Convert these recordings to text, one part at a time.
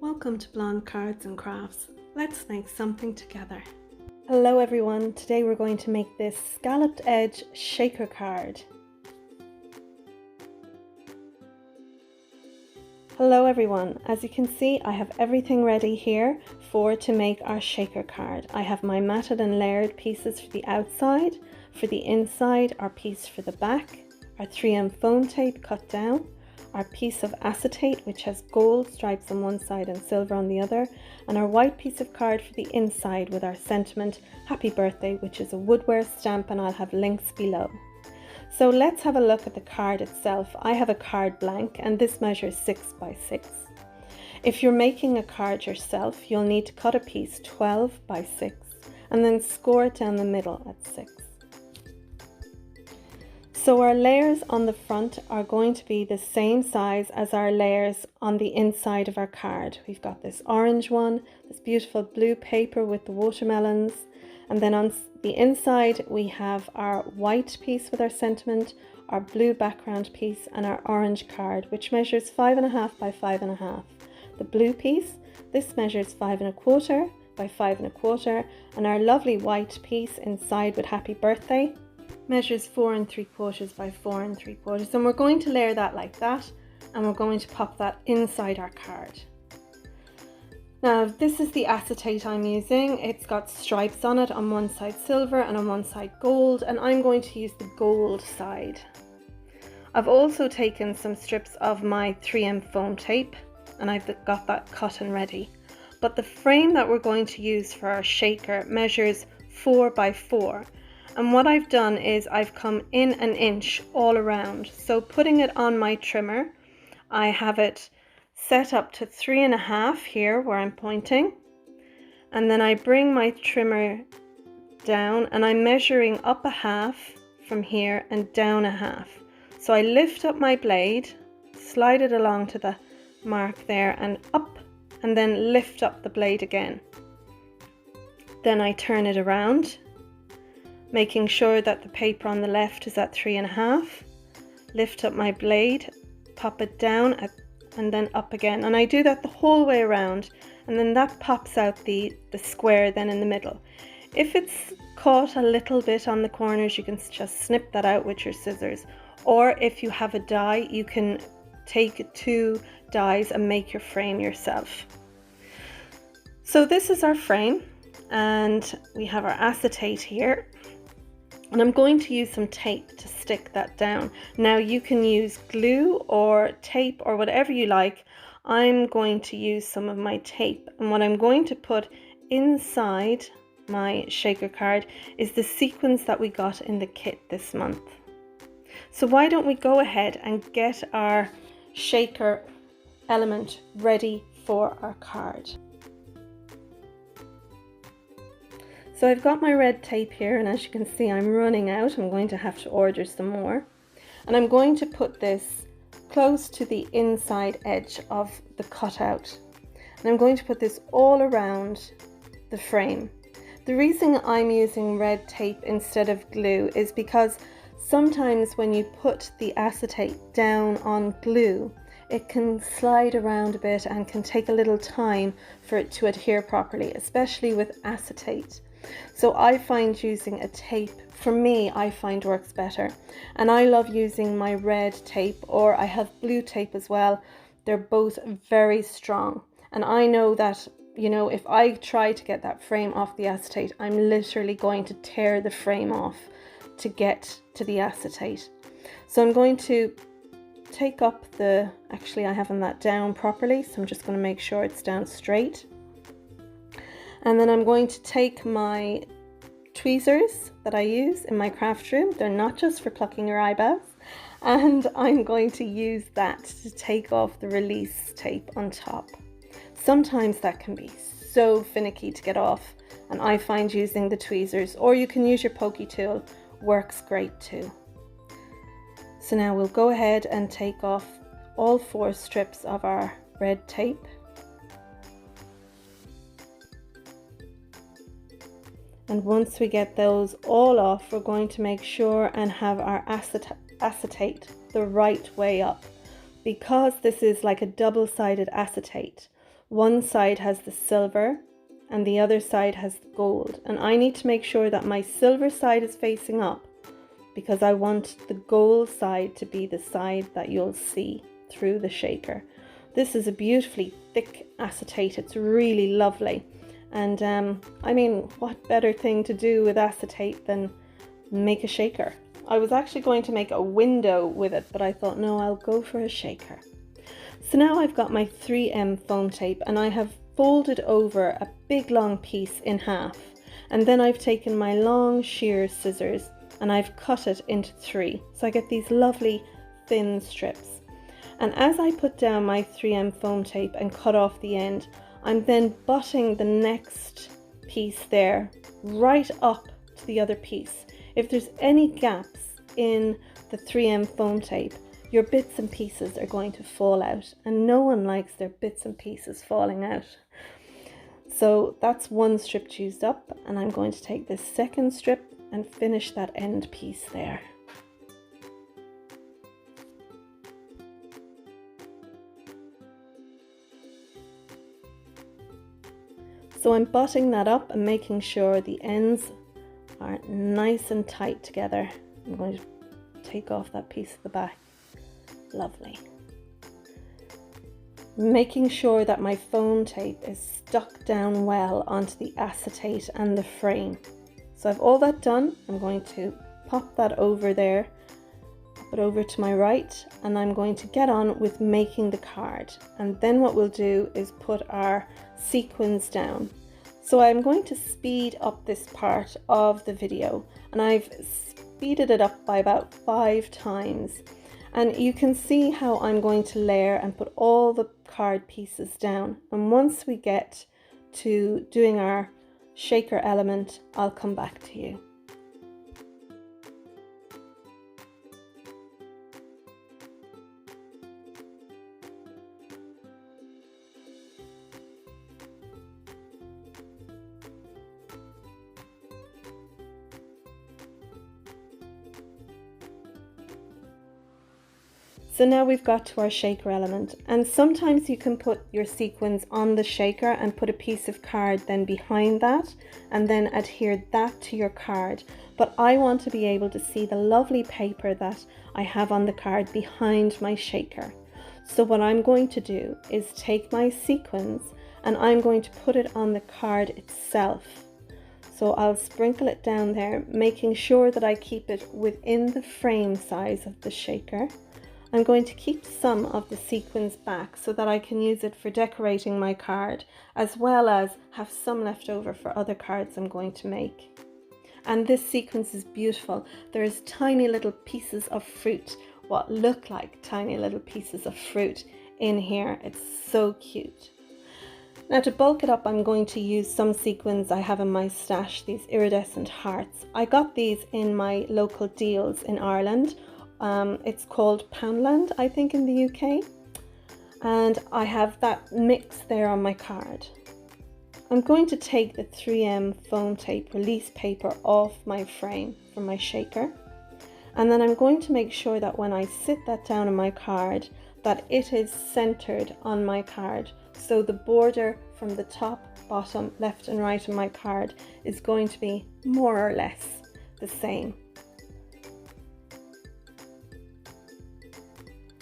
Welcome to Blonde Cards and Crafts. Let's make something together. Hello everyone, today we're going to make this scalloped edge shaker card. Hello everyone, as you can see I have everything ready here to make our shaker card. I have my matted and layered pieces for the outside, for the inside our piece for the back, our 3M foam tape cut down, our piece of acetate which has gold stripes on one side and silver on the other, and our white piece of card for the inside with our sentiment happy birthday, which is a woodware stamp, and I'll have links below. So let's have a look at the card itself. I have a card blank and this measures 6 by 6. If you're making a card yourself, you'll need to cut a piece 12 by 6 and then score it down the middle at 6. So our layers on the front are going to be the same size as our layers on the inside of our card. We've got this orange one, this beautiful blue paper with the watermelons, and then on the inside we have our white piece with our sentiment, our blue background piece, and our orange card, which measures 5.5 by 5.5. The blue piece, this measures 5.25 by 5.25, and our lovely white piece inside with happy birthday measures 4.75 by 4.75, and we're going to layer that like that, and we're going to pop that inside our card. Now this is the acetate I'm using. It's got stripes on it, on one side silver and on one side gold, and I'm going to use the gold side. I've also taken some strips of my 3M foam tape and I've got that cut and ready, but the frame that we're going to use for our shaker measures 4 by 4. And what I've done is I've come in 1 inch all around. So putting it on my trimmer, I have it set up to 3.5 here where I'm pointing. And then I bring my trimmer down and I'm measuring up 1/2 from here and down 1/2. So I lift up my blade, slide it along to the mark there and up, and then lift up the blade again. Then I turn it around, making sure that the paper on the left is at 3.5, lift up my blade, pop it down and then up again. And I do that the whole way around, and then that pops out the square then in the middle. If it's caught a little bit on the corners, you can just snip that out with your scissors. Or if you have a die, you can take 2 dies and make your frame yourself. So this is our frame, and we have our acetate here. And I'm going to use some tape to stick that down. Now you can use glue or tape or whatever you like. I'm going to use some of my tape, and what I'm going to put inside my shaker card is the sequins that we got in the kit this month. So why don't we go ahead and get our shaker element ready for our card. So I've got my red tape here, and as you can see I'm running out. I'm going to have to order some more, and I'm going to put this close to the inside edge of the cutout, and I'm going to put this all around the frame. The reason I'm using red tape instead of glue is because sometimes when you put the acetate down on glue, it can slide around a bit and can take a little time for it to adhere properly, especially with acetate. So I find using a tape, for me, I find works better. And I love using my red tape, or I have blue tape as well. They're both very strong. And I know that, you know, if I try to get that frame off the acetate, I'm literally going to tear the frame off to get to the acetate. So I'm going to take up actually I haven't that down properly, so I'm just going to make sure it's down straight. And then I'm going to take my tweezers that I use in my craft room. They're not just for plucking your eyebrows. And I'm going to use that to take off the release tape on top. Sometimes that can be so finicky to get off, and I find using the tweezers, or you can use your pokey tool, works great too. So now we'll go ahead and take off all 4 strips of our red tape. And once we get those all off, we're going to make sure and have our acetate the right way up. Because this is like a double-sided acetate, One side has the silver and the other side has the gold. And I need to make sure that my silver side is facing up because I want the gold side to be the side that you'll see through the shaker. This is a beautifully thick acetate. It's really lovely. And I mean, what better thing to do with acetate than make a shaker? I was actually going to make a window with it, but I thought, no, I'll go for a shaker. So now I've got my 3M foam tape and I have folded over a big long piece in half. And then I've taken my long shear scissors and I've cut it into 3. So I get these lovely thin strips. And as I put down my 3M foam tape and cut off the end, I'm then butting the next piece there right up to the other piece. If there's any gaps in the 3M foam tape, your bits and pieces are going to fall out, and no one likes their bits and pieces falling out. So that's one strip used up, and I'm going to take this second strip and finish that end piece there. So I'm butting that up and making sure the ends are nice and tight together. I'm going to take off that piece of the back. Lovely. Making sure that my foam tape is stuck down well onto the acetate and the frame. So I've all that done. I'm going to pop that over there, pop it over to my right, and I'm going to get on with making the card. And then what we'll do is put our sequins down. So I'm going to speed up this part of the video, and I've speeded it up by about 5 times. And you can see how I'm going to layer and put all the card pieces down. And once we get to doing our shaker element, I'll come back to you. So now we've got to our shaker element, and sometimes you can put your sequins on the shaker and put a piece of card then behind that and then adhere that to your card. But I want to be able to see the lovely paper that I have on the card behind my shaker. So what I'm going to do is take my sequins and I'm going to put it on the card itself. So I'll sprinkle it down there, making sure that I keep it within the frame size of the shaker. I'm going to keep some of the sequins back so that I can use it for decorating my card, as well as have some left over for other cards I'm going to make. And this sequence is beautiful. There's tiny little pieces of fruit, what look like tiny little pieces of fruit in here. It's so cute. Now to bulk it up, I'm going to use some sequins I have in my stash, these iridescent hearts. I got these in my local deals in Ireland. It's called Poundland, I think, in the UK, and I have that mix there on my card. I'm going to take the 3M foam tape release paper off my frame from my shaker, and then I'm going to make sure that when I sit that down on my card that it is centered on my card, so the border from the top, bottom, left and right on my card is going to be more or less the same.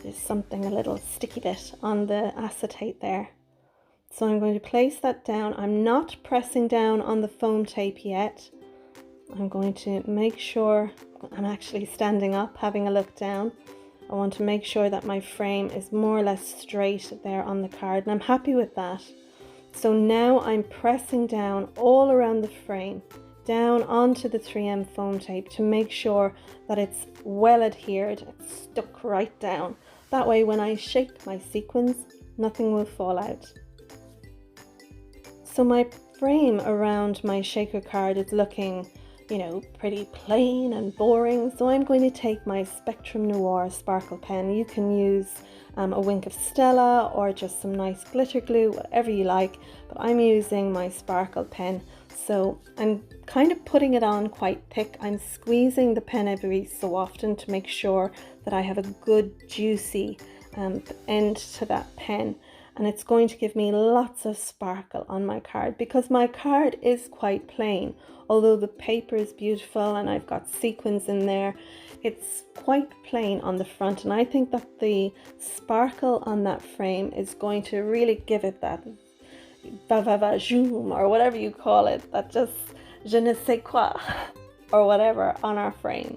There's something a little sticky bit on the acetate there. So I'm going to place that down. I'm not pressing down on the foam tape yet. I'm going to make sure I'm actually standing up, having a look down. I want to make sure that my frame is more or less straight there on the card, and I'm happy with that. So now I'm pressing down all around the frame, down onto the 3M foam tape to make sure that it's well adhered, it's stuck right down. That way when I shake my sequins, nothing will fall out. So my frame around my shaker card is looking, you know, pretty plain and boring. So I'm going to take my Spectrum Noir sparkle pen. You can use a wink of Stella or just some nice glitter glue, whatever you like, but I'm using my sparkle pen. So I'm kind of putting it on quite thick. I'm squeezing the pen every so often to make sure that I have a good juicy end to that pen. and it's going to give me lots of sparkle on my card, because my card is quite plain. Although the paper is beautiful and I've got sequins in there, it's quite plain on the front, and I think that the sparkle on that frame is going to really give it that zoom, or whatever you call it, that just je ne sais quoi or whatever on our frame.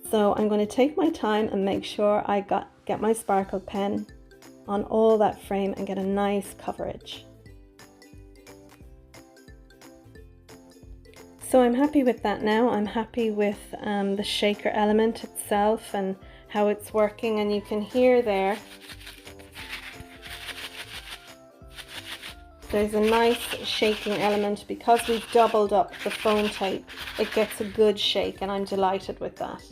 So I'm going to take my time and make sure I get my sparkle pen on all that frame and get a nice coverage. So I'm happy with that now. I'm happy with the shaker element itself and how it's working, and you can hear there's a nice shaking element because we've doubled up the foam tape. It gets a good shake, and I'm delighted with that.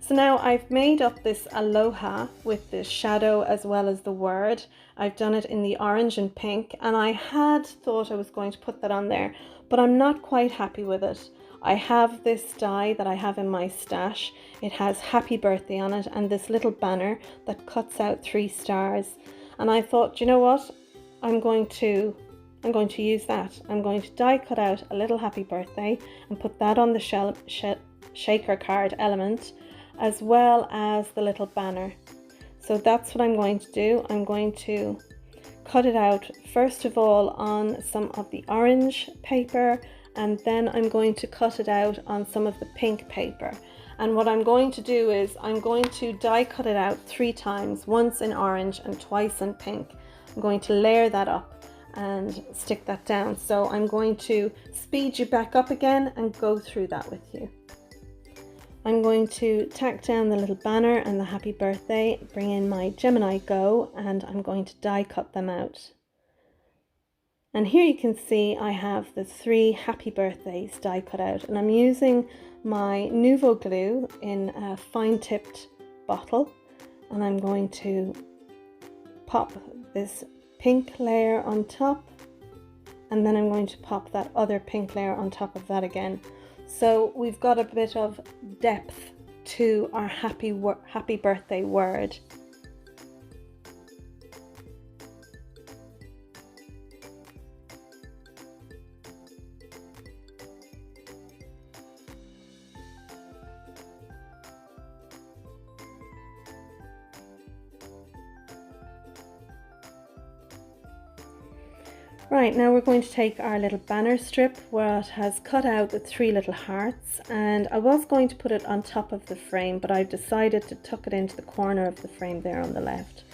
So now I've made up this aloha with the shadow as well as the word. I've done it in the orange and pink, and I had thought I was going to put that on there, but I'm not quite happy with it. I have this die that I have in my stash. It has happy birthday on it and this little banner that cuts out 3 stars. And I thought, you know what? I'm going to use that. I'm going to die cut out a little happy birthday and put that on the shaker card element, as well as the little banner. So that's what I'm going to do. I'm going to cut it out first of all on some of the orange paper, and then I'm going to cut it out on some of the pink paper. And what I'm going to do is I'm going to die cut it out 3 times, once in orange and twice in pink. I'm going to layer that up and stick that down. So I'm going to speed you back up again and go through that with you. I'm going to tack down the little banner and the happy birthday, bring in my Gemini Go, and I'm going to die cut them out. And here you can see I have the 3 happy birthdays die cut out, and I'm using my NUVO glue in a fine tipped bottle, and I'm going to pop this pink layer on top, and then I'm going to pop that other pink layer on top of that again. So we've got a bit of depth to our happy birthday word. Right, now we're going to take our little banner strip where it has cut out the 3 little hearts, and I was going to put it on top of the frame, but I've decided to tuck it into the corner of the frame there on the left.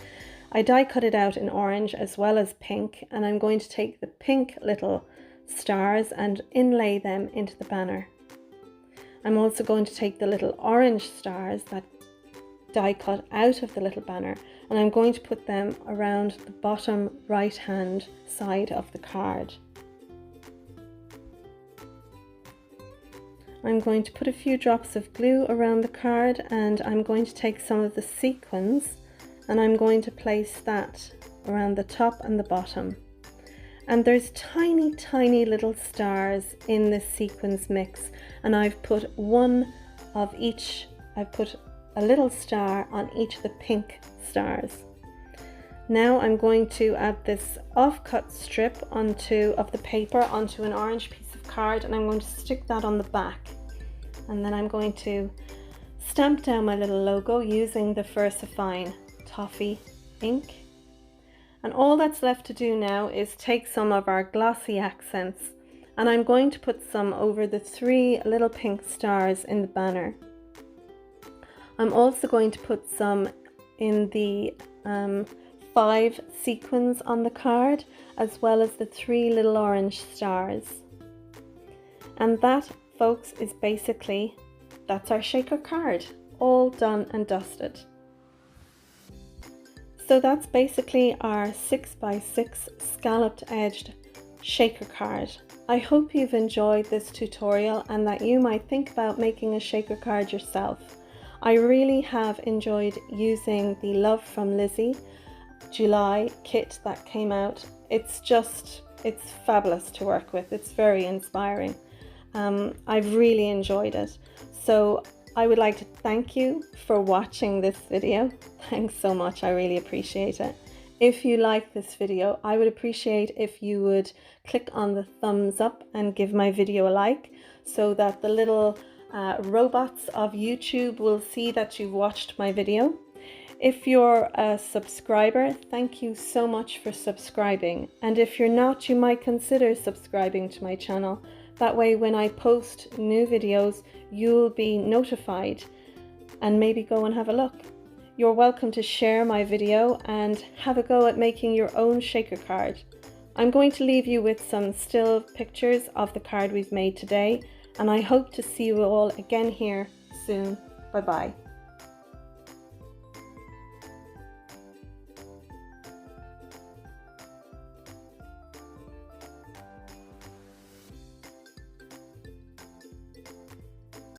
I die cut it out in orange as well as pink, and I'm going to take the pink little stars and inlay them into the banner. I'm also going to take the little orange stars that die cut out of the little banner, and I'm going to put them around the bottom right hand side of the card. I'm going to put a few drops of glue around the card, and I'm going to take some of the sequins and I'm going to place that around the top and the bottom. And there's tiny little stars in this sequins mix, and I've put one of each. I've put a little star on each of the pink stars. Now I'm going to add this off-cut strip of the paper onto an orange piece of card, and I'm going to stick that on the back, and then I'm going to stamp down my little logo using the VERSAFINE Toffee ink. And all that's left to do now is take some of our glossy accents, and I'm going to put some over the 3 little pink stars in the banner. I'm also going to put some in the 5 sequins on the card, as well as the 3 little orange stars. And that, folks, is basically, that's our shaker card, all done and dusted. So that's basically our 6x6 scalloped edged shaker card. I hope you've enjoyed this tutorial and that you might think about making a shaker card yourself. I really have enjoyed using the Love from Lizi July kit that came out. It's fabulous to work with. It's very inspiring. I've really enjoyed it. So I would like to thank you for watching this video. Thanks so much, I really appreciate it. If you like this video, I would appreciate if you would click on the thumbs up and give my video a like, so that the little robots of YouTube will see that you've watched my video. If you're a subscriber, thank you so much for subscribing. And if you're not, you might consider subscribing to my channel. That way, when I post new videos, you'll be notified and maybe go and have a look. You're welcome to share my video and have a go at making your own shaker card. I'm going to leave you with some still pictures of the card we've made today, and I hope to see you all again here soon. Bye bye.